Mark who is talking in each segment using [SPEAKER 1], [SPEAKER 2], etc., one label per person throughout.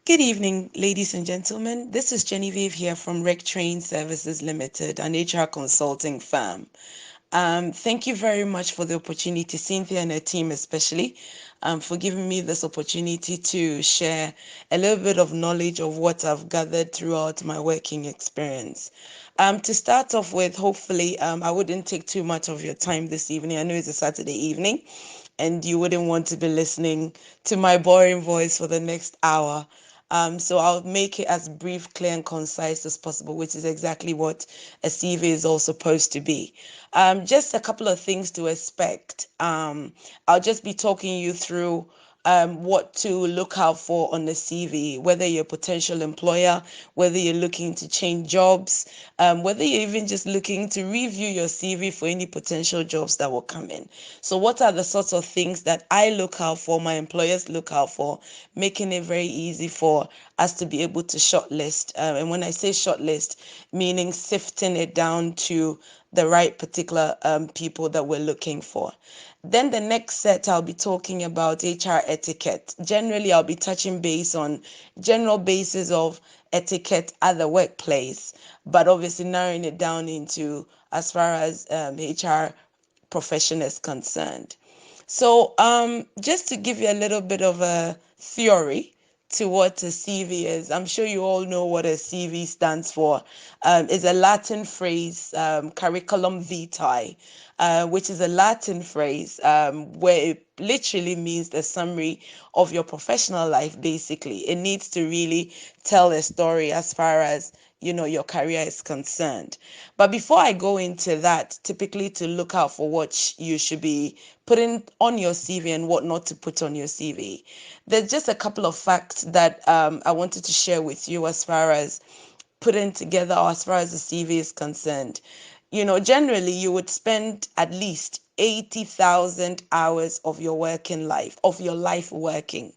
[SPEAKER 1] Good evening, ladies and gentlemen. This is Genevieve here from Rec Train Services Limited, an HR consulting firm. Thank you very much for the opportunity, Cynthia and her team especially, for giving me this opportunity to share a little bit of knowledge of what I've gathered throughout my working experience. To start off with, hopefully, I wouldn't take too much of your time this evening. I know it's a Saturday evening and you wouldn't want to be listening to my boring voice for the next hour. So I'll make it as brief, clear, and concise as possible, which is exactly what a CV is all supposed to be. Just a couple of things to expect. I'll just be talking you through what to look out for on the CV, whether you're a potential employer, whether you're looking to change jobs, whether you're even just looking to review your CV for any potential jobs that will come in. So what are the sorts of things that I look out for, my employers look out for, making it very easy for us to be able to shortlist. And when I say shortlist, meaning sifting it down to the right particular people that we're looking for. Then the next set, I'll be talking about HR etiquette. Generally, I'll be touching base on general basis of etiquette at the workplace, but obviously narrowing it down into as far as HR profession is concerned. So just to give you a little bit of a theory to what a CV is, I'm sure you all know what a CV stands for. It's a Latin phrase, curriculum vitae, which is a Latin phrase where it literally means the summary of your professional life, basically. It needs to really tell a story as far as your career is concerned. But before I go into that, typically to look out for what you should be putting on your CV and what not to put on your CV, there's just a couple of facts that I wanted to share with you as far as putting together or as far as the CV is concerned. Generally you would spend at least 80,000 hours of your working life, of your life working.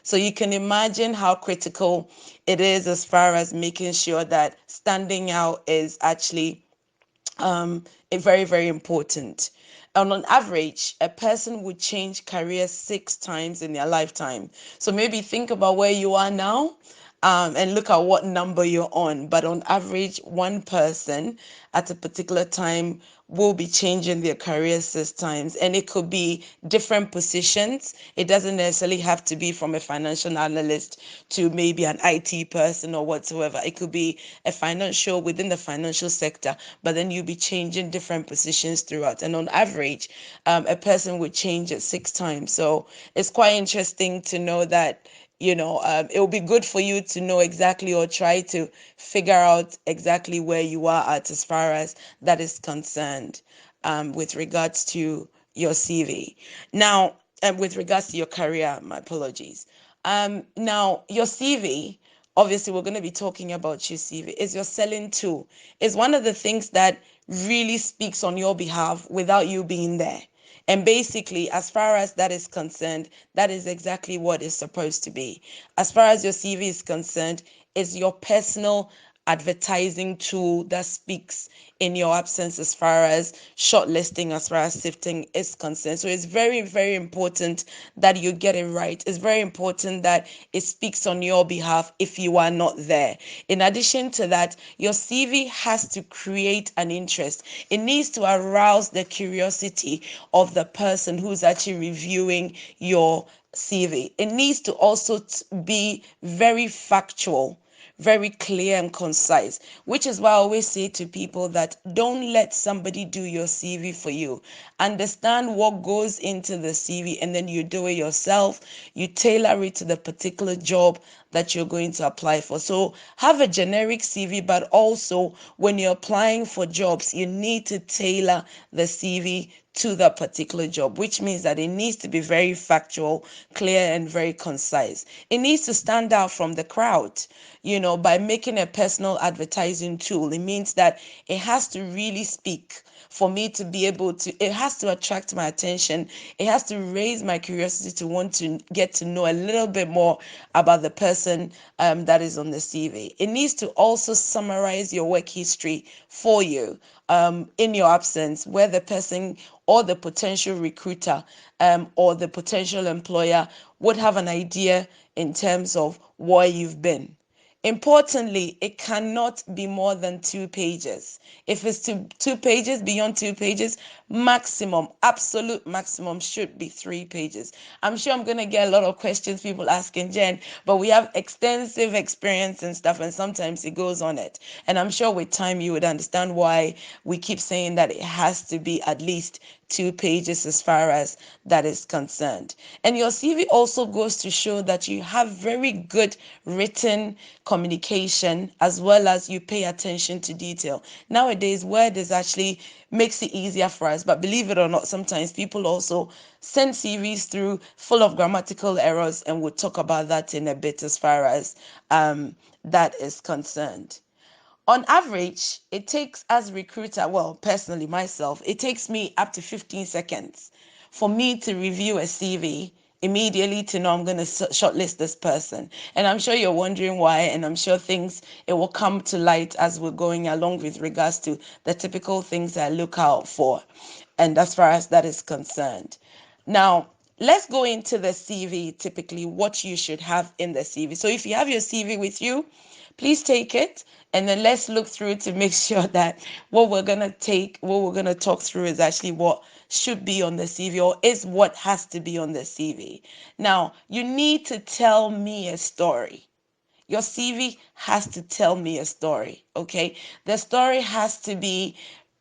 [SPEAKER 1] So you can imagine how critical it is as far as making sure that standing out is actually very, very important. And on average, a person would change careers 6 times in their lifetime. So maybe think about where you are now and look at what number you're on. But on average, one person at a particular time will be changing their career 6 times. And it could be different positions. It doesn't necessarily have to be from a financial analyst to maybe an IT person or whatsoever. It could be a financial within the financial sector, but then you'll be changing different positions throughout. And on average, a person would change it 6 times. So it's quite interesting to know that it will be good for you to know exactly or try to figure out exactly where you are at as far as that is concerned with regards to your CV. Now, with regards to your career, my apologies. Now, your CV, obviously, we're going to be talking about your CV, is your selling tool. It's one of the things that really speaks on your behalf without you being there. And basically, as far as that is concerned, that is exactly what it's supposed to be. As far as your CV is concerned, it's your personal advertising tool that speaks in your absence as far as shortlisting, as far as sifting is concerned. So it's very, very important that you get it right. It's very important that it speaks on your behalf if you are not there. In addition to that, your CV has to create an interest. It needs to arouse the curiosity of the person who's actually reviewing your CV. It needs to also be very factual, very clear and concise, which is why I always say to people that don't let somebody do your CV for you. Understand what goes into the CV and then you do it yourself. You tailor it to the particular job that you're going to apply for. So have a generic CV, but also when you're applying for jobs, you need to tailor the CV to that particular job, which means that it needs to be very factual, clear, and very concise. It needs to stand out from the crowd, by making a personal advertising tool. It means that it has to really speak for me to be able to, it has to attract my attention. It has to raise my curiosity to want to get to know a little bit more about the person that is on the CV. It needs to also summarize your work history for you. in your absence, where the person or the potential recruiter or the potential employer would have an idea in terms of where you've been. Importantly, it cannot be more than 2 pages. If it's 2 pages, beyond 2 pages, maximum, absolute maximum should be 3 pages. I'm sure I'm going to get a lot of questions, people asking Jen, but we have extensive experience and stuff, and sometimes it goes on it. And I'm sure with time you would understand why we keep saying that it has to be at least 2 pages as far as that is concerned. And your CV also goes to show that you have very good written communication, as well as you pay attention to detail. Nowadays, Word is actually makes it easier for us, but believe it or not, sometimes people also send CVs through full of grammatical errors, and we'll talk about that in a bit as far as that is concerned. On average, it takes as recruiter, well, personally myself, it takes me up to 15 seconds for me to review a CV immediately to know I'm going to shortlist this person. And I'm sure you're wondering why, and I'm sure it will come to light as we're going along with regards to the typical things I look out for, and as far as that is concerned. Now, let's go into the CV, typically what you should have in the CV. So if you have your CV with you, please take it, and then let's look through to make sure that what we're going to talk through is actually what should be on the CV, or is what has to be on the CV. Now, you need to tell me a story. Your CV has to tell me a story, okay? The story has to be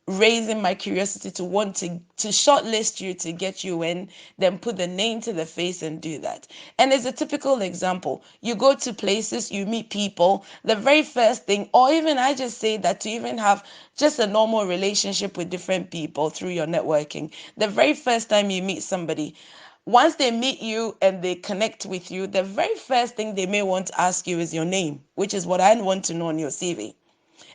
[SPEAKER 1] raising my curiosity to want to shortlist you, to get you in, then put the name to the face and do that. And as a typical example, you go to places, you meet people, the very first thing, or even I just say that to even have just a normal relationship with different people through your networking, the very first time you meet somebody, once they meet you and they connect with you, the very first thing they may want to ask you is your name, which is what I want to know on your CV.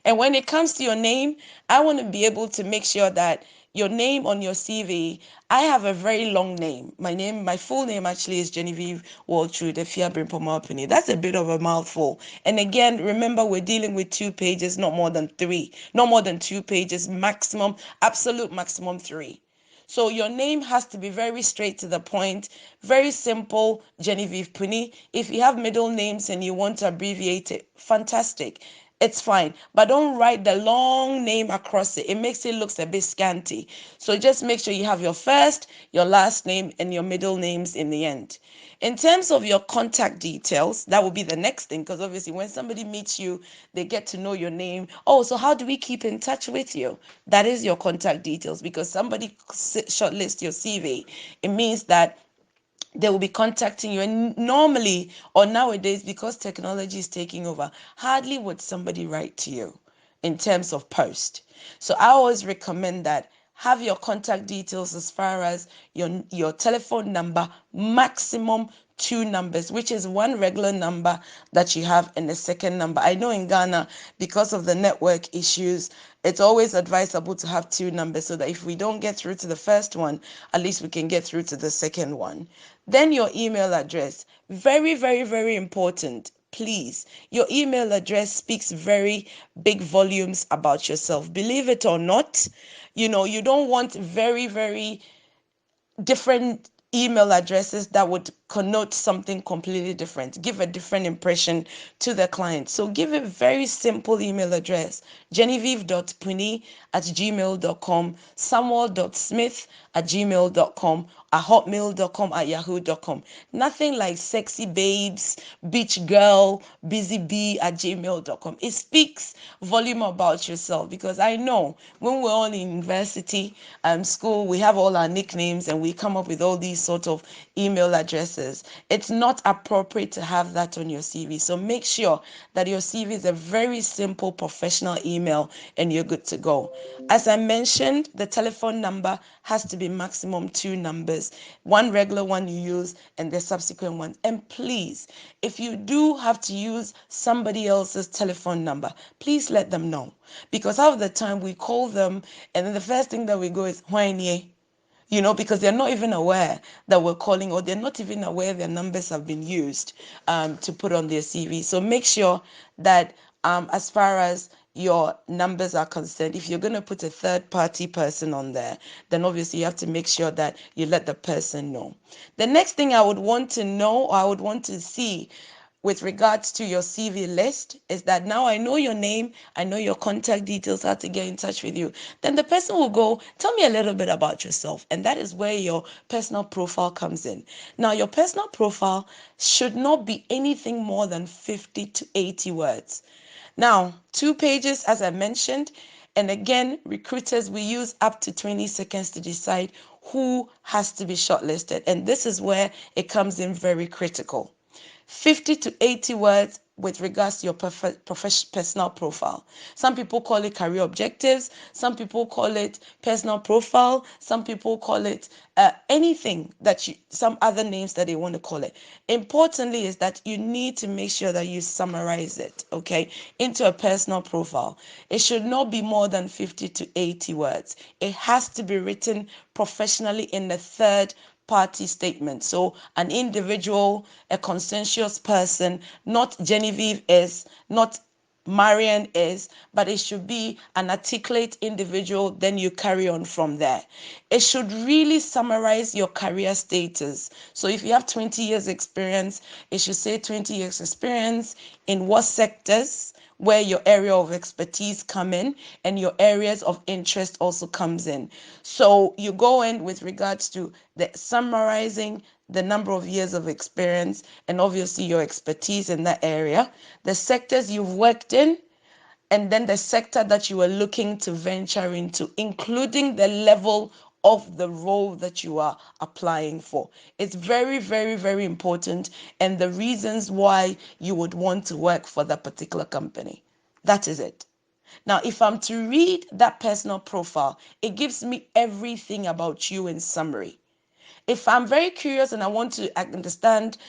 [SPEAKER 1] And when it comes to your name, I want to be able to make sure that your name on your CV, I have a very long name. My full name actually is Genevieve Waltrude Efiabrin. That's a bit of a mouthful. And again, remember, we're dealing with 2 pages, not more than 3, not more than 2 pages, maximum, absolute maximum 3. So your name has to be very straight to the point, very simple, Genevieve Puni. If you have middle names and you want to abbreviate it, fantastic. It's fine, but don't write the long name across it. It makes it looks a bit scanty. So just make sure you have your first, your last name, and your middle names in the end. In terms of your contact details, that will be the next thing, because obviously when somebody meets you, they get to know your name. Oh, so how do we keep in touch with you? That is your contact details, because somebody shortlist your CV. It means that they will be contacting you, and normally, or nowadays, because technology is taking over, hardly would somebody write to you in terms of post. So I always recommend that have your contact details as far as your telephone number, maximum 2 numbers, which is one regular number that you have and a second number. I know in Ghana, because of the network issues, it's always advisable to have 2 numbers, so that if we don't get through to the first one, at least we can get through to the second one. Then your email address. Very, very, very important. Please, your email address speaks very big volumes about yourself. Believe it or not, you don't want very, very different email addresses that would connote something completely different, give a different impression to the client. So give a very simple email address: genevieve.puni@gmail.com, samuel.smith@gmail.com, at hotmail.com, at yahoo.com. Nothing like sexy babes, beach girl, busy bee at gmail.com. It speaks volume about yourself, because I know when we're all in university school, we have all our nicknames and we come up with all these sort of email addresses. It's not appropriate to have that on your CV. So make sure that your CV is a very simple professional email and you're good to go. As I mentioned, the telephone number has to be maximum 2 numbers, one regular one you use and the subsequent one. And please, if you do have to use somebody else's telephone number, please let them know, because half of the time we call them and then the first thing that we go is whiny, because they're not even aware that we're calling, or they're not even aware their numbers have been used to put on their CV. So make sure that as far as your numbers are concerned, if you're going to put a third party person on there, then obviously you have to make sure that you let the person know. The next thing I would want to know, or I would want to see with regards to your CV list, is that now I know your name, I know your contact details, how to get in touch with you. Then the person will go, tell me a little bit about yourself. And that is where your personal profile comes in. Now, your personal profile should not be anything more than 50 to 80 words. Now, 2 pages, as I mentioned, and again, recruiters, we use up to 20 seconds to decide who has to be shortlisted. And this is where it comes in very critical. 50 to 80 words with regards to your personal profile. Some people call it career objectives. Some people call it personal profile. Some people call it anything that some other names that they want to call it. Importantly is that you need to make sure that you summarize it, okay, into a personal profile. It should not be more than 50 to 80 words. It has to be written professionally in the third party statement. So an individual, a consensuous person, not Genevieve is, not Marian is, but it should be an articulate individual, then you carry on from there. It should really summarize your career status. So if you have 20 years experience, it should say 20 years experience in what sectors, where your area of expertise come in, and your areas of interest also comes in. So you go in with regards to the summarizing the number of years of experience and obviously your expertise in that area, the sectors you've worked in, and then the sector that you are looking to venture into, including the level of the role that you are applying for. It's very, very, very important, and the reasons why you would want to work for that particular company. That is it. Now, if I'm to read that personal profile, it gives me everything about you in summary. If I'm very curious and I want to understand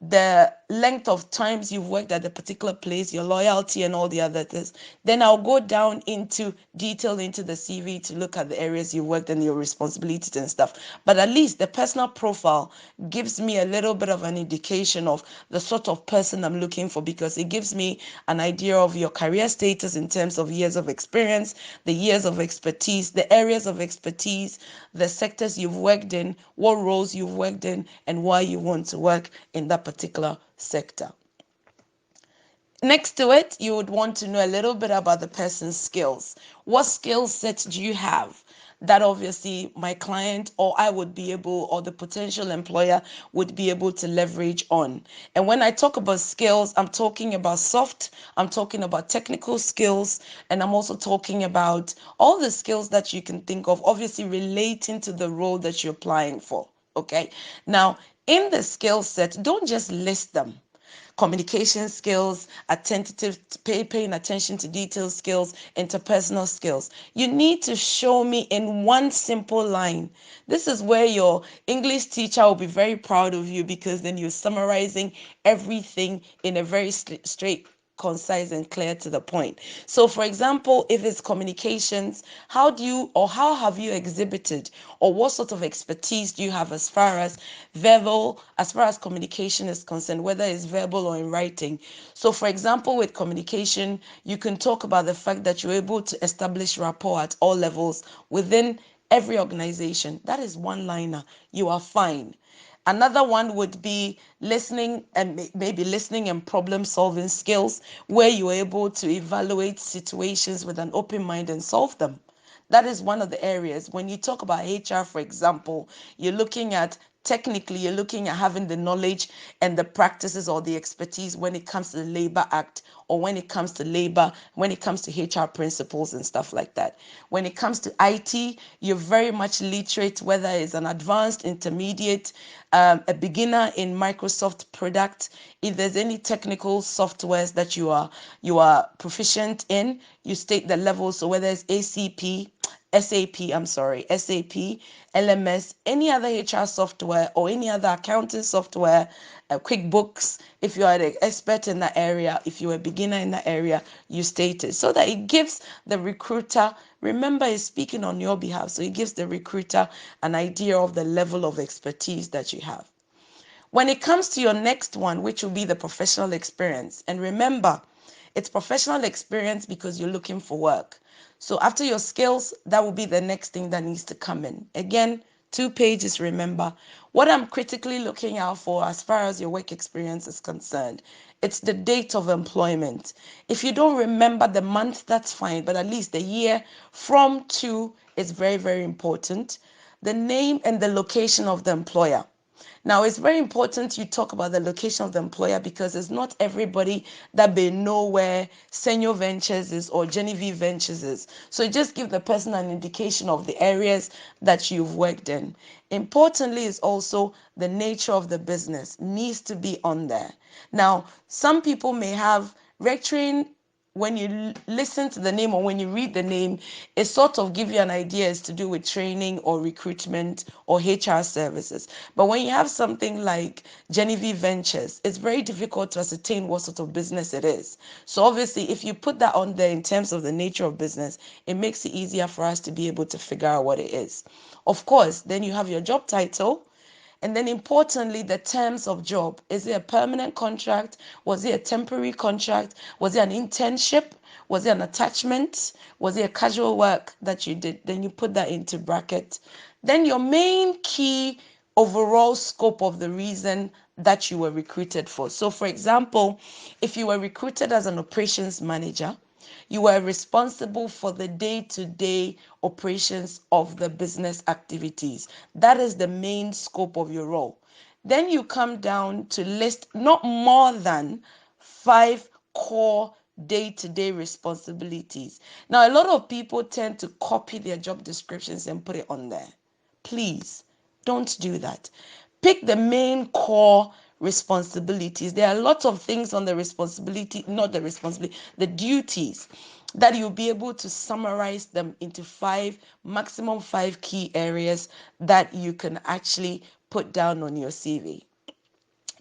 [SPEAKER 1] the length of times you've worked at a particular place, your loyalty and all the other things, then I'll go down into detail into the CV to look at the areas you worked and your responsibilities and stuff. But at least the personal profile gives me a little bit of an indication of the sort of person I'm looking for, because it gives me an idea of your career status in terms of years of experience, the years of expertise, the areas of expertise, the sectors you've worked in, what roles you've worked in, and why you want to work in that particular sector. Next to it, you would want to know a little bit about the person's skills. What skill sets do you have that obviously my client or I would be able, or the potential employer would be able to leverage on? And when I talk about skills, I'm talking about soft, I'm talking about technical skills, and I'm also talking about all the skills that you can think of, obviously relating to the role that you're applying for. Okay. Now, in the skill set, don't just list them. Communication skills, attentive, paying attention to detail skills, interpersonal skills. You need to show me in one simple line. This is where your English teacher will be very proud of you, because then you're summarizing everything in a very straight, concise and clear to the point. So for example, if it's communications, how do you, or how have you exhibited, or what sort of expertise do you have as far as verbal, as far as communication is concerned, whether it's verbal or in writing? So for example, with communication, you can talk about the fact that you're able to establish rapport at all levels within every organization. That is one liner. You are fine. Another one would be listening, and maybe listening and problem solving skills, where you're able to evaluate situations with an open mind and solve them. That is one of the areas. When you talk about HR, for example, you're looking at, technically, you're looking at having the knowledge and the practices or the expertise when it comes to the Labor Act, or when it comes to labor, when it comes to HR principles and stuff like that. When it comes to IT, you're very much literate, whether it's an advanced, intermediate, a beginner in Microsoft product. If there's any technical softwares that you are proficient in, you state the level. So whether it's SAP, LMS, any other HR software or any other accounting software, QuickBooks, if you are an expert in that area, if you're a beginner in that area, you state it so that it gives the recruiter, remember, is speaking on your behalf, so it gives the recruiter an idea of the level of expertise that you have. When it comes to your next one, which will be the professional experience, and remember, It's professional experience because you're looking for work. So after your skills, that will be the next thing that needs to come in. Again, 2 pages, remember. What I'm critically looking out for as far as your work experience is concerned, it's the date of employment. If you don't remember the month, that's fine, but at least the year from to is very, very important. The name and the location of the employer. Now, it's very important you talk about the location of the employer because it's not everybody that may know where Senior Ventures is or Genevieve Ventures is. So just give the person an indication of the areas that you've worked in. Importantly is also the nature of the business needs to be on there. Now, some people may have Rectrain. When you listen to the name or when you read the name, it sort of gives you an idea as to do with training or recruitment or HR services. But when you have something like Genevieve Ventures, it's very difficult to ascertain what sort of business it is. So obviously, if you put that on there in terms of the nature of business, it makes it easier for us to be able to figure out what it is. Of course, then you have your job title. And then importantly, the terms of job. Is it a permanent contract? Was it a temporary contract? Was it an internship? Was it an attachment? Was it a casual work that you did? Then you put that into bracket. Then your main key overall scope of the reason that you were recruited for. So for example, if you were recruited as an operations manager, you are responsible for the day-to-day operations of the business activities. That is the main scope of your role. Then you come down to list not more than 5 core day-to-day responsibilities. Now, a lot of people tend to copy their job descriptions and put it on there. Please don't do that. Pick the main core responsibilities. There are lots of things on the responsibility, not the responsibility, the duties that you'll be able to summarize them into maximum 5 key areas that you can actually put down on your CV.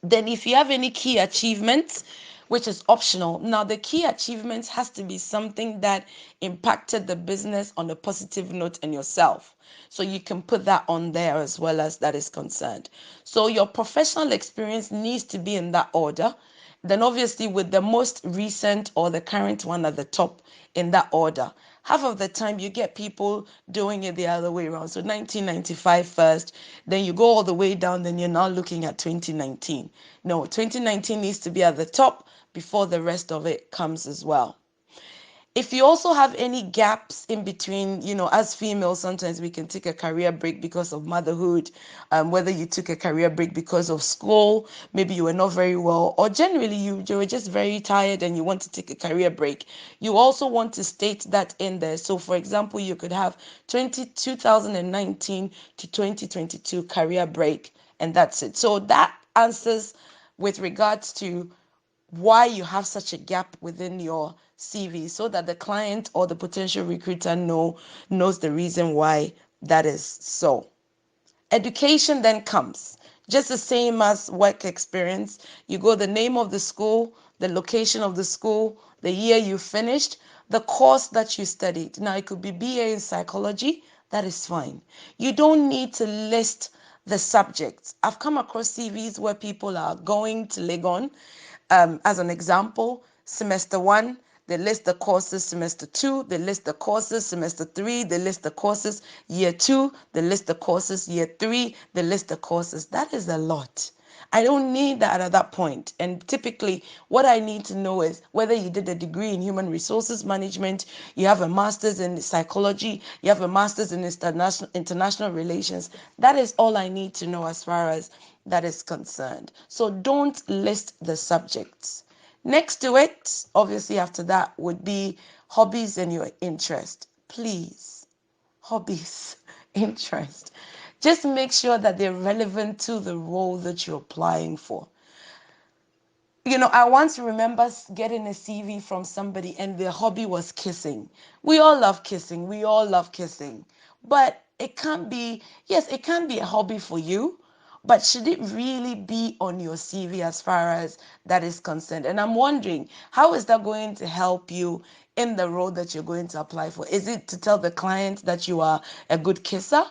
[SPEAKER 1] Then if you have any key achievements, which is optional. Now, the key achievements has to be something that impacted the business on a positive note and yourself. So you can put that on there as well as that is concerned. So your professional experience needs to be in that order. Then obviously with the most recent or the current one at the top in that order. Half of the time you get people doing it the other way around. So 1995 first, then you go all the way down, then you're now looking at 2019. No, 2019 needs to be at the top before the rest of it comes as well. If you also have any gaps in between, as females, sometimes we can take a career break because of motherhood, whether you took a career break because of school, maybe you were not very well, or generally you were just very tired and you want to take a career break. You also want to state that in there. So for example, you could have 2019 to 2022 career break, and that's it. So that answers with regards to why you have such a gap within your CV so that the client or the potential recruiter knows the reason why that is so. Education then comes just the same as work experience. You go the name of the school, the location of the school, the year you finished, the course that you studied. Now it could be BA in psychology, that is fine. You don't need to list the subjects. I've come across CVs where people are going to Legon, as an example, semester 1, they list the courses. Semester 2, they list the courses. Semester 3, they list the courses. Year 2, they list the courses. Year 3, they list the courses. That is a lot. I don't need that at that point. And typically, what I need to know is whether you did a degree in human resources management, you have a master's in psychology, you have a master's in international relations. That is all I need to know as far as that is concerned. So don't list the subjects. Next to it, obviously after that, would be hobbies and your interest. Please, hobbies, interest. Just make sure that they're relevant to the role that you're applying for. I once remember getting a CV from somebody and their hobby was kissing. We all love kissing. We all love kissing. But it can't be, yes, it can be a hobby for you, but should it really be on your CV as far as that is concerned? And I'm wondering, how is that going to help you in the role that you're going to apply for? Is it to tell the client that you are a good kisser?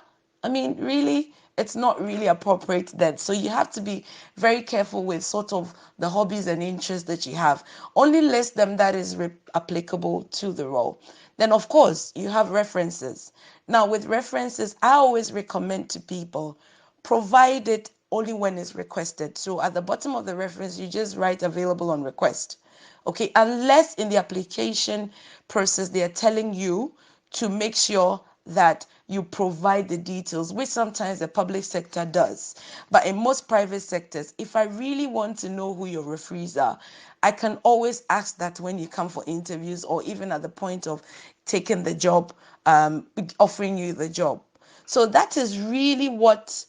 [SPEAKER 1] I mean, really? it's not really appropriate then. So you have to be very careful with sort of the hobbies and interests that you have. Only list them that is applicable to the role. Then, of course, you have references. Now, with references, I always recommend to people provide it only when it's requested. So at the bottom of the reference, you just write available on request. Okay, unless in the application process they are telling you to make sure that you provide the details, which sometimes the public sector does. But in most private sectors, if I really want to know who your referees are, I can always ask that when you come for interviews or even at the point of taking the job, offering you the job. So that is really what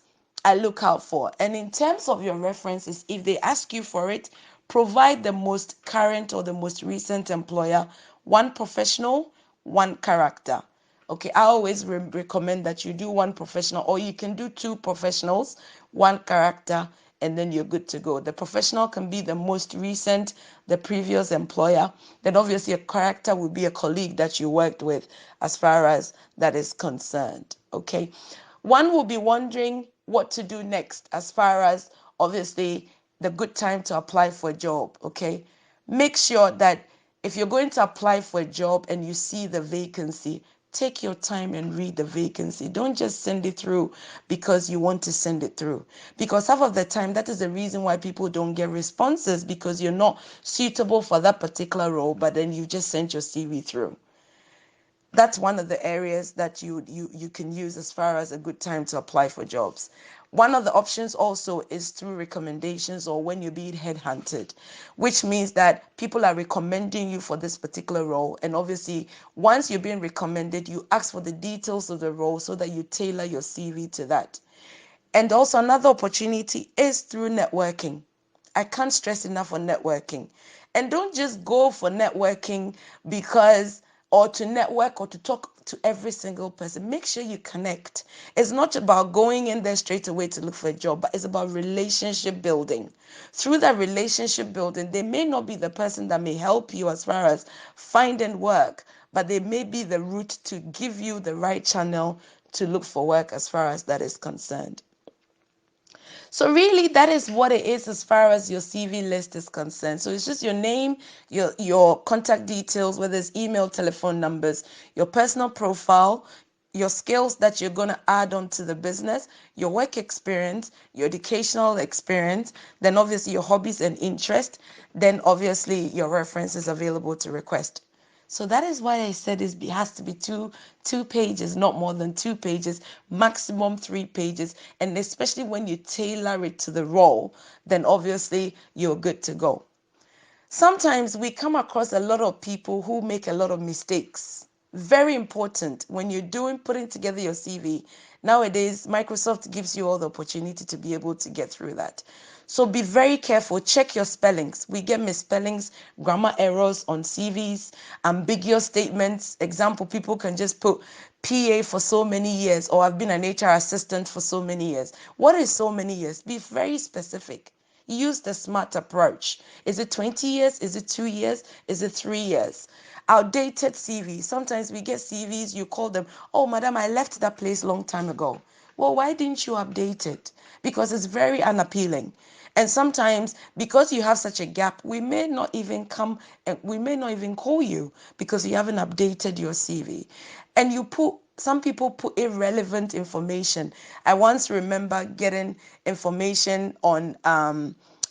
[SPEAKER 1] I look out for. And in terms of your references, if they ask you for it, provide the most current or the most recent employer, one professional, one character. Okay, I always recommend that you do one professional, or you can do two professionals, one character, and then you're good to go. The professional can be the most recent, the previous employer. Then obviously a character would be a colleague that you worked with as far as that is concerned. Okay. One will be wondering what to do next as far as obviously the good time to apply for a job. Okay. Make sure that if you're going to apply for a job and you see the vacancy, take your time and read the vacancy. Don't just send it through because you want to send it through. Because half of the time, that is the reason why people don't get responses, because you're not suitable for that particular role, but then you just sent your CV through. That's one of the areas that you can use as far as a good time to apply for jobs. One of the options also is through recommendations or when you're being headhunted, which means that people are recommending you for this particular role. And obviously, once you're being recommended, you ask for the details of the role so that you tailor your CV to that. And also another opportunity is through networking. I can't stress enough on networking. And don't just go for networking because, or to network or to talk to every single person. Make sure you connect. It's not about going in there straight away to look for a job, but it's about relationship building. Through that relationship building, they may not be the person that may help you as far as finding work, but they may be the route to give you the right channel to look for work as far as that is concerned. So really, that is what it is as far as your CV list is concerned. So it's just your name, your contact details, whether it's email, telephone numbers, your personal profile, your skills that you're going to add on to the business, your work experience, your educational experience, then obviously your hobbies and interests, then obviously your references available to request. So that is why I said it has to be two pages, not more than 2 pages, maximum 3 pages. And especially when you tailor it to the role, then obviously you're good to go. Sometimes we come across a lot of people who make a lot of mistakes. Very important when you're putting together your CV. Nowadays, Microsoft gives you all the opportunity to be able to get through that. So be very careful. Check your spellings. We get misspellings, grammar errors on CVs, ambiguous statements. Example, people can just put PA for so many years, or I've been an HR assistant for so many years. What is so many years? Be very specific. Use the SMART approach. Is it 20 years? Is it 2 years? Is it 3 years? Outdated CVs. Sometimes we get CVs, you call them, oh, madam, I left that place long time ago. Well, why didn't you update it? Because it's very unappealing. And sometimes because you have such a gap, we may not even come and we may not even call you because you haven't updated your CV. And some people put irrelevant information. I once remember getting information on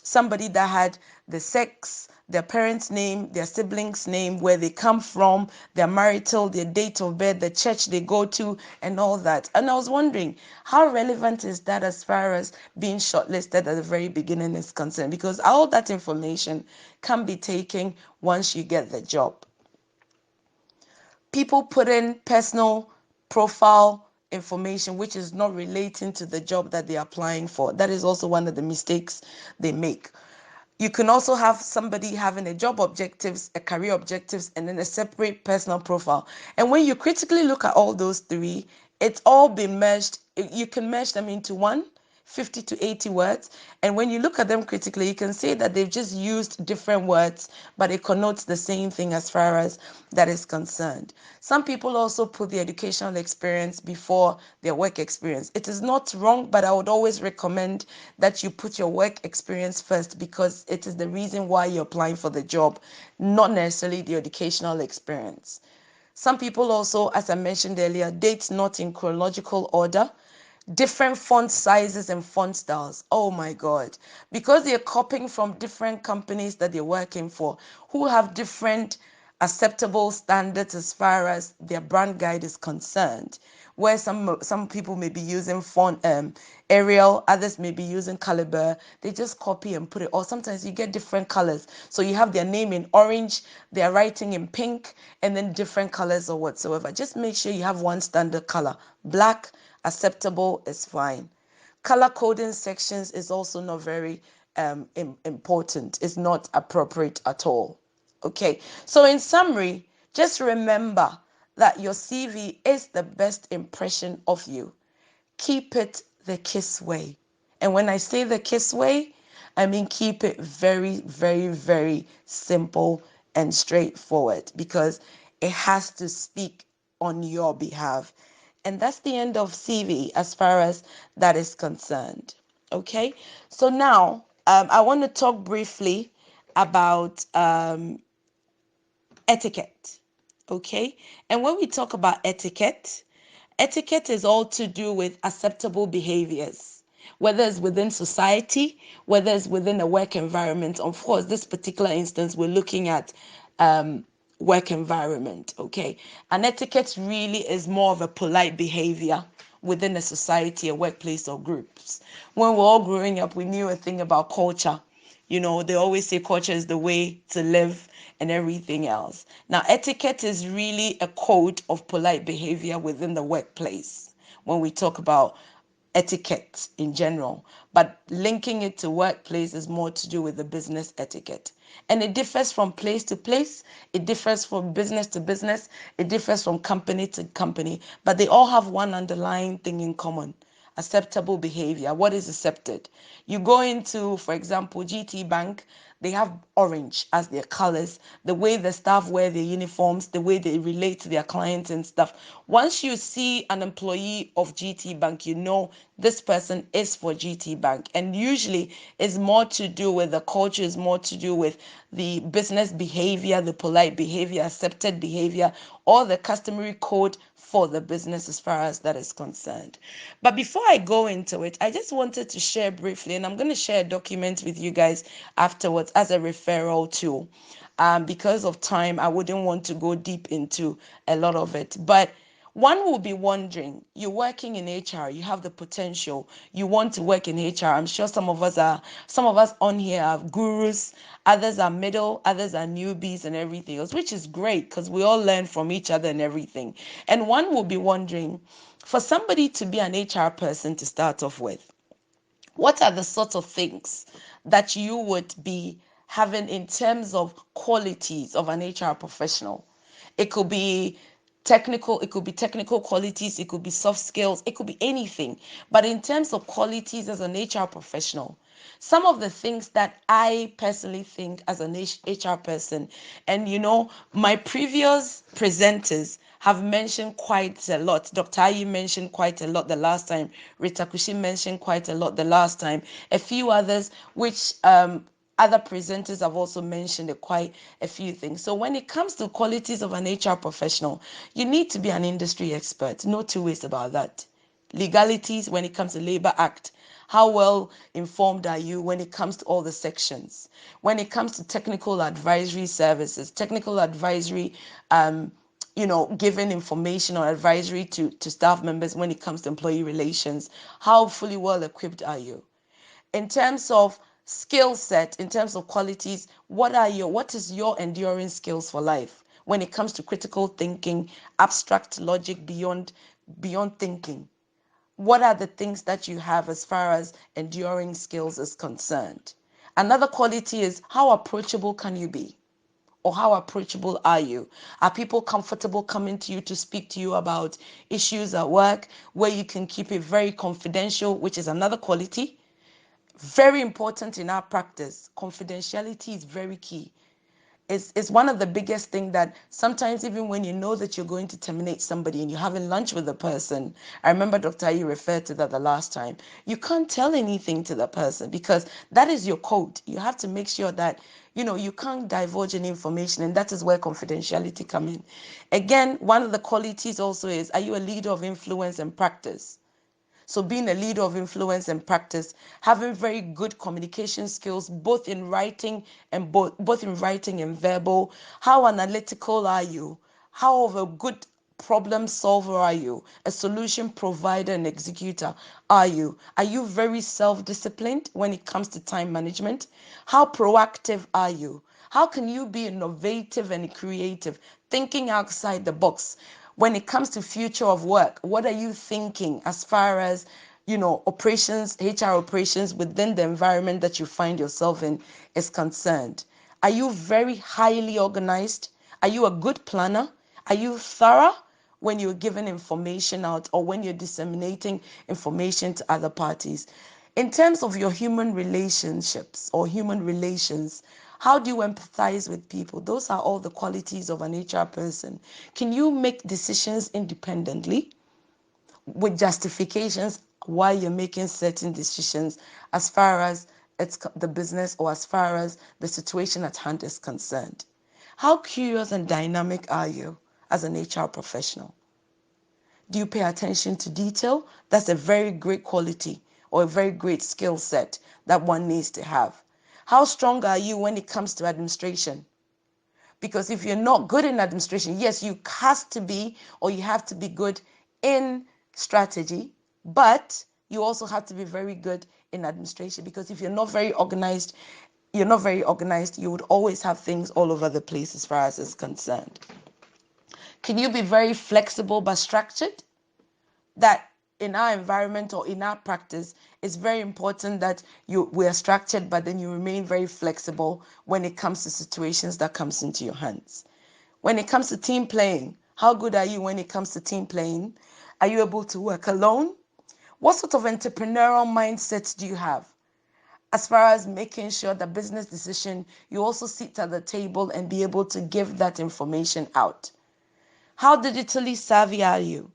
[SPEAKER 1] somebody that had the sex, their parents' name, their siblings' name, where they come from, their marital, their date of birth, the church they go to, and all that. And I was wondering, how relevant is that as far as being shortlisted at the very beginning is concerned? Because all that information can be taken once you get the job. People put in personal profile information which is not relating to the job that they're applying for. That is also one of the mistakes they make. You can also have somebody having a job objectives, a career objectives, and then a separate personal profile. And when you critically look at all those three, it's all been merged. You can merge them into one. 50 to 80 words. And when you look at them critically, you can say that they've just used different words, but it connotes the same thing as far as that is concerned. Some people also put the educational experience before their work experience. It is not wrong, but I would always recommend that you put your work experience first, because it is the reason why you're applying for the job, not necessarily the educational experience. Some people also, as I mentioned earlier, date not in chronological order. Different font sizes and font styles. Oh my God. Because they're copying from different companies that they're working for, who have different acceptable standards as far as their brand guide is concerned. Where some people may be using font Arial, others may be using Caliber. They just copy and put it. Or sometimes you get different colors. So you have their name in orange, they're writing in pink, and then different colors or whatsoever. Just make sure you have one standard color. Black, acceptable, is fine. Color coding sections is also not very important. It's not appropriate at all. Okay, so in summary, just remember that your CV is the best impression of you. Keep it the KISS way. And when I say the KISS way, I mean keep it very, very, very simple and straightforward, because it has to speak on your behalf. And that's the end of CV as far as that is concerned. Okay, so now I want to talk briefly about etiquette. Okay, and when we talk about etiquette, etiquette is all to do with acceptable behaviors, whether it's within society, whether it's within a work environment. Of course, this particular instance, we're looking at work environment, okay? And etiquette really is more of a polite behavior within a society, a workplace, or groups. When we're all growing up, we knew a thing about culture. You know, they always say culture is the way to live and everything else. Now, etiquette is really a code of polite behavior within the workplace when we talk about etiquette in general, but linking it to workplace is more to do with the business etiquette. And it differs from place to place, it differs from business to business, it differs from company to company, but they all have one underlying thing in common: acceptable behavior. What is accepted? You go into, for example, GT Bank, they have orange as their colors, the way the staff wear their uniforms, the way they relate to their clients and stuff. Once you see an employee of GT Bank, you know this person is for GT Bank. And usually it's more to do with the culture, is more to do with the business behavior, the polite behavior, accepted behavior, or the customary code for the business as far as that is concerned. But before I go into it, I just wanted to share briefly, and I'm going to share a document with you guys afterwards as a referral tool. Because of time, I wouldn't want to go deep into a lot of it. But one will be wondering, you're working in HR, you have the potential, you want to work in HR. I'm sure some of us on here are gurus, others are middle, others are newbies and everything else, which is great because we all learn from each other and everything. And one will be wondering, for somebody to be an HR person to start off with, what are the sorts of things that you would be having in terms of qualities of an HR professional? It could be technical qualities, it could be soft skills, it could be anything. But in terms of qualities as an HR professional, some of the things that I personally think as an HR person, and my previous presenters have mentioned quite a lot. Dr. Ayi mentioned quite a lot the last time. Rita Kushi mentioned quite a lot the last time. A few others, which other presenters have also mentioned quite a few things. So when it comes to qualities of an HR professional, you need to be an industry expert. No two ways about that. Legalities when it comes to Labor Act. How well informed are you when it comes to all the sections? When it comes to technical advisory services, technical advisory, giving information or advisory to staff members when it comes to employee relations, how fully well equipped are you? In terms of skill set, in terms of qualities, what is your enduring skills for life when it comes to critical thinking, abstract logic beyond thinking? What are the things that you have as far as enduring skills is concerned? Another quality is, how approachable can you be? or how approachable are you? Are people comfortable coming to you to speak to you about issues at work where you can keep it very confidential, which is another quality? Very important in our practice. Confidentiality is very key. It's one of the biggest things that sometimes even when you know that you're going to terminate somebody and you're having lunch with the person, I remember Dr. Ayi referred to that the last time, you can't tell anything to the person because that is your code. You have to make sure that, you can't divulge any information, and that is where confidentiality comes in. Again, one of the qualities also is, are you a leader of influence and practice? So being a leader of influence and practice, having very good communication skills, both in writing and both in writing and verbal. How analytical are you? How of a good problem solver are you? A solution provider and executor are you? Are you very self-disciplined when it comes to time management? How proactive are you? How can you be innovative and creative, thinking outside the box? When it comes to future of work, what are you thinking as far as, operations, HR operations within the environment that you find yourself in is concerned? Are you very highly organized? Are you a good planner? Are you thorough when you're giving information out or when you're disseminating information to other parties? In terms of your human relationships or human relations, how do you empathize with people? Those are all the qualities of an HR person. Can you make decisions independently with justifications why you're making certain decisions as far as it's the business or as far as the situation at hand is concerned? How curious and dynamic are you as an HR professional? Do you pay attention to detail? That's a very great quality or a very great skill set that one needs to have. How strong are you when it comes to administration? Because if you're not good in administration, yes, you have to be or you have to be good in strategy, but you also have to be very good in administration, because if you're not very organized, you would always have things all over the place as far as it's concerned. Can you be very flexible but structured? That in our environment or in our practice, it's very important that we are structured, but then you remain very flexible when it comes to situations that comes into your hands. When it comes to team playing, how good are you when it comes to team playing? Are you able to work alone? What sort of entrepreneurial mindsets do you have? As far as making sure that business decision, you also sit at the table and be able to give that information out. How digitally savvy are you?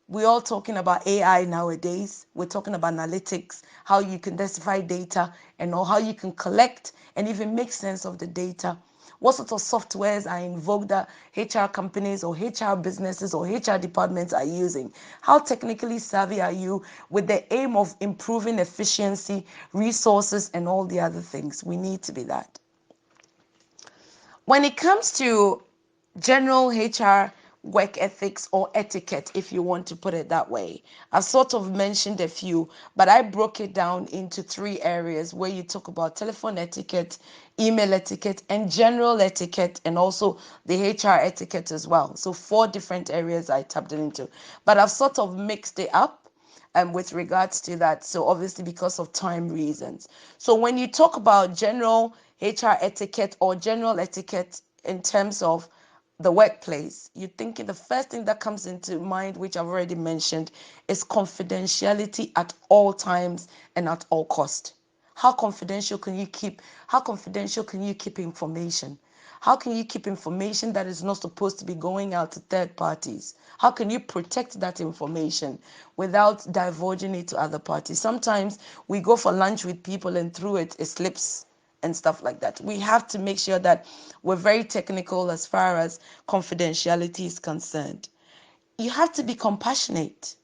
[SPEAKER 1] We're all talking about AI nowadays. We're talking about analytics, how you can identify data and how you can collect and even make sense of the data. What sort of softwares are in vogue that HR companies or HR businesses or HR departments are using? How technically savvy are you with the aim of improving efficiency, resources, and all the other things? We need to be that. When it comes to general HR work ethics or etiquette, if you want to put it that way, I've sort of mentioned a few, but I broke it down into 3 areas where you talk about telephone etiquette, email etiquette, and general etiquette, and also the HR etiquette as well. So 4 different areas I tapped it into, but I've sort of mixed it up with regards to that. So obviously because of time reasons. So when you talk about general HR etiquette or general etiquette in terms of the workplace, you think the first thing that comes into mind, which I've already mentioned, is confidentiality at all times and at all cost. How confidential can you keep? How confidential can you keep information? How can you keep information that is not supposed to be going out to third parties? How can you protect that information without divulging it to other parties? Sometimes we go for lunch with people and through it slips and stuff like that. We have to make sure that we're very technical as far as confidentiality is concerned. You have to be compassionate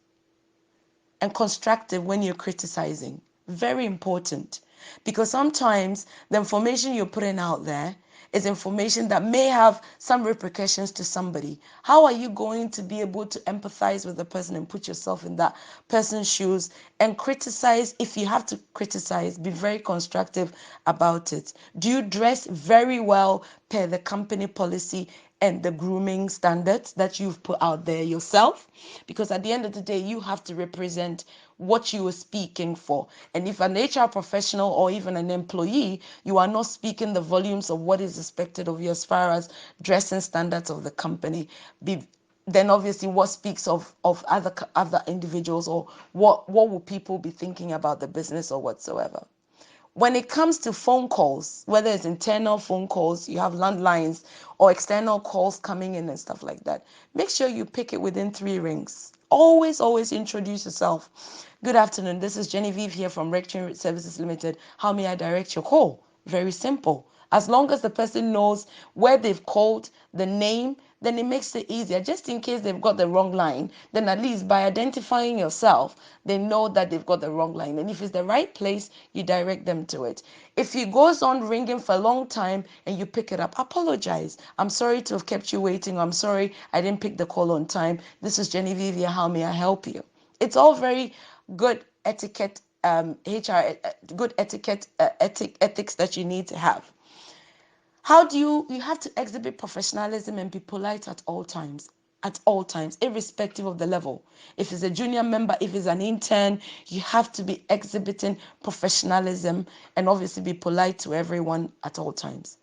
[SPEAKER 1] and constructive when you're criticizing. Very important. Because sometimes the information you're putting out there is information that may have some repercussions to somebody. How are you going to be able to empathize with the person and put yourself in that person's shoes and criticize? If you have to criticize, be very constructive about it. Do you dress very well per the company policy and the grooming standards that you've put out there yourself? Because at the end of the day, you have to represent what you are speaking for. And if an HR professional or even an employee, you are not speaking the volumes of what is expected of you as far as dressing standards of the company, then obviously what speaks of other individuals, or what will people be thinking about the business or whatsoever. When it comes to phone calls, whether it's internal phone calls, you have landlines, or external calls coming in and stuff like that, make sure you pick it within 3 rings. Always introduce yourself. Good afternoon, this is Genevieve here from Rectory Services Limited. How may I direct your call? Very simple. As long as the person knows where they've called, the name, then it makes it easier. Just in case they've got the wrong line, then at least by identifying yourself, they know that they've got the wrong line. And if it's the right place, you direct them to it. If it goes on ringing for a long time and you pick it up, apologize. I'm sorry to have kept you waiting. I'm sorry I didn't pick the call on time. This is Genevieve here. How may I help you? It's all very good etiquette, HR, good etiquette, ethics that you need to have. How do you have to exhibit professionalism and be polite at all times, irrespective of the level. If it's a junior member, if it's an intern, you have to be exhibiting professionalism and obviously be polite to everyone at all times.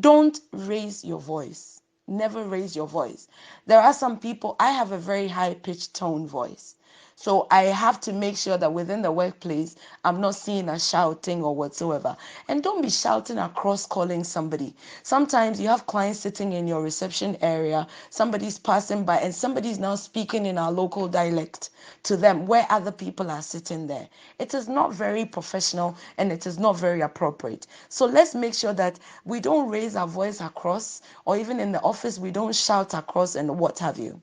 [SPEAKER 1] Don't raise your voice. Never raise your voice. There are some people, I have a very high pitched tone voice. So I have to make sure that within the workplace, I'm not seen as shouting or whatsoever. And don't be shouting across calling somebody. Sometimes you have clients sitting in your reception area, somebody's passing by, and somebody's now speaking in our local dialect to them where other people are sitting there. It is not very professional and it is not very appropriate. So let's make sure that we don't raise our voice across, or even in the office, we don't shout across and what have you.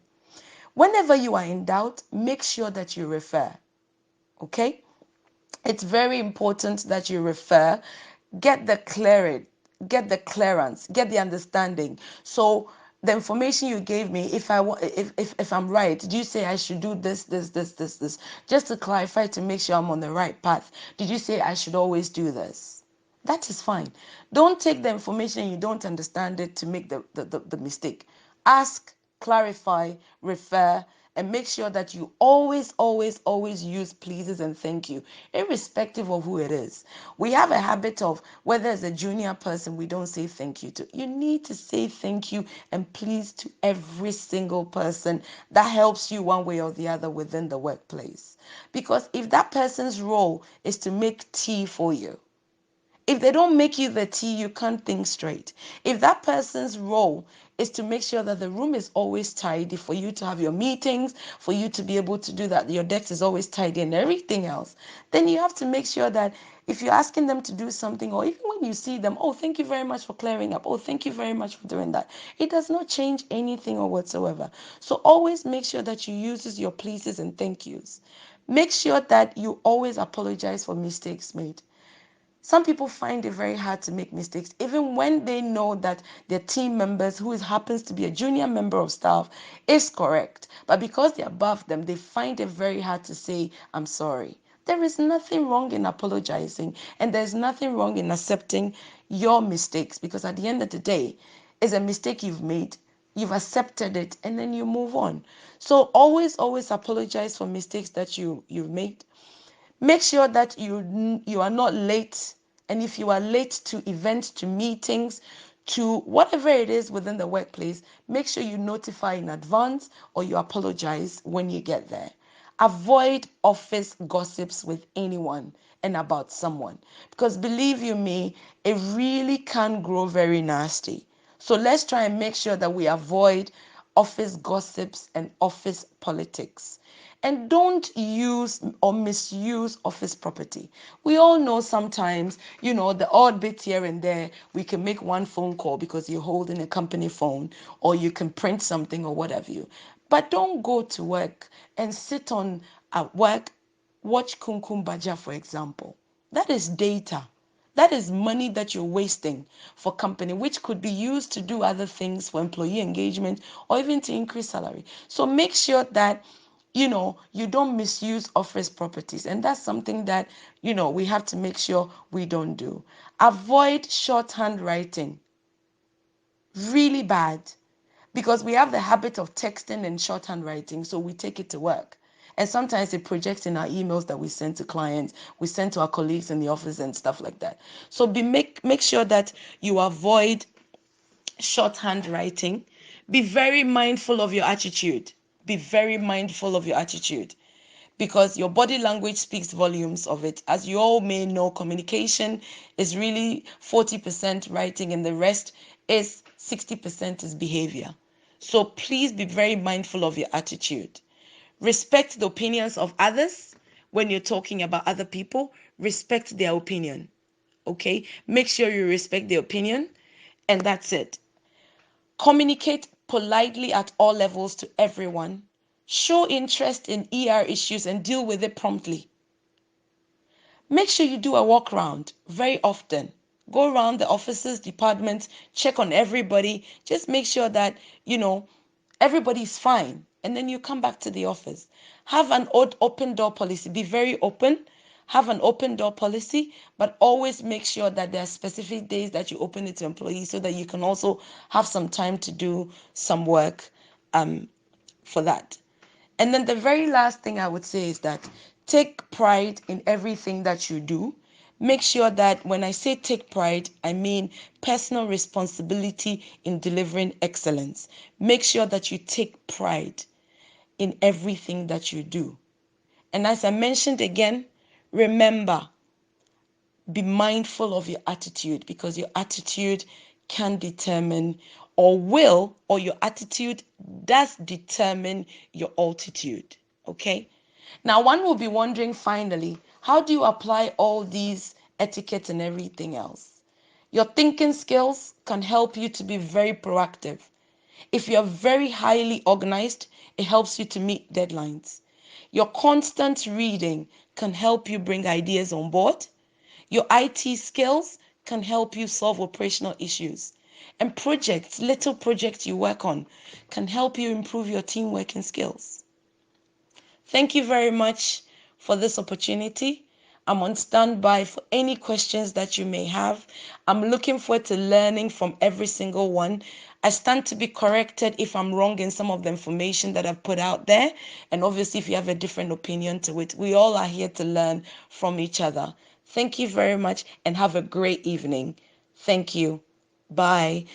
[SPEAKER 1] Whenever you are in doubt, make sure that you refer. Okay? It's very important that you refer, get the clarity, get the clearance, get the understanding. So the information you gave me, if I'm right, did you say I should do this? Just to clarify, to make sure I'm on the right path. Did you say I should always do this? That is fine. Don't take the information you don't understand it to make the mistake. Ask, clarify, refer, and make sure that you always use pleases and thank you, irrespective of who it is. We have a habit of, whether it's a junior person, we don't say thank you to. You need to say thank you and please to every single person that helps you one way or the other within the workplace. Because if that person's role is to make tea for you, if they don't make you the tea, you can't think straight. If that person's role is to make sure that the room is always tidy for you to have your meetings, for you to be able to do that, your desk is always tidy and everything else, then you have to make sure that if you're asking them to do something, or even when you see them, oh, thank you very much for clearing up, oh, thank you very much for doing that, it does not change anything or whatsoever. So always make sure that you use your pleases and thank yous. Make sure that you always apologize for mistakes made. Some people find it very hard to make mistakes, even when they know that their team members, who happens to be a junior member of staff, is correct. But because they're above them, they find it very hard to say, I'm sorry. There is nothing wrong in apologizing, and there's nothing wrong in accepting your mistakes, because at the end of the day, it's a mistake you've made. You've accepted it, and then you move on. So always apologize for mistakes that you've made. Make sure that you are not late, and if you are late to events, to meetings, to whatever it is within the workplace, make sure you notify in advance or you apologize when you get there. Avoid office gossips with anyone and about someone, because believe you me, it really can grow very nasty. So let's try and make sure that we avoid office gossips and office politics. And don't use or misuse office property. We all know sometimes, the odd bit here and there, we can make one phone call because you're holding a company phone, or you can print something or whatever you. But don't go to work and sit on at work, watch Kumkum Baja, for example. That is data. That is money that you're wasting for company, which could be used to do other things for employee engagement or even to increase salary. So make sure that you don't misuse office properties. And that's something that, we have to make sure we don't do. Avoid shorthand writing. Really bad. Because we have the habit of texting and shorthand writing, so we take it to work. And sometimes it projects in our emails that we send to clients, we send to our colleagues in the office and stuff like that. So make sure that you avoid shorthand writing. Be very mindful of your attitude. Be very mindful of your attitude, because your body language speaks volumes of it. As you all may know, communication is really 40% writing and the rest is 60% is behavior. So please be very mindful of your attitude. Respect the opinions of others. When you're talking about other people, respect their opinion. Okay? Make sure you respect their opinion, and that's it. Communicate politely at all levels to everyone. Show interest in ER issues and deal with it promptly. Make sure you do a walk round very often. Go around the offices, departments, check on everybody. Just make sure that, everybody's fine. And then you come back to the office. Have an open door policy. Be very open. Have an open door policy, but always make sure that there are specific days that you open it to employees so that you can also have some time to do some work for that. And then the very last thing I would say is that take pride in everything that you do. Make sure that when I say take pride, I mean personal responsibility in delivering excellence. Make sure that you take pride in everything that you do. And as I mentioned again, remember, be mindful of your attitude, because your attitude can determine or your attitude does determine your altitude. Okay? Now, one will be wondering finally, how do you apply all these etiquettes and everything else? Your thinking skills can help you to be very proactive. If you're very highly organized, it helps you to meet deadlines. Your constant reading can help you bring ideas on board. Your IT skills can help you solve operational issues. And little projects you work on, can help you improve your team working skills. Thank you very much for this opportunity. I'm on standby for any questions that you may have. I'm looking forward to learning from every single one. I stand to be corrected if I'm wrong in some of the information that I've put out there. And obviously, if you have a different opinion to it, we all are here to learn from each other. Thank you very much and have a great evening. Thank you. Bye.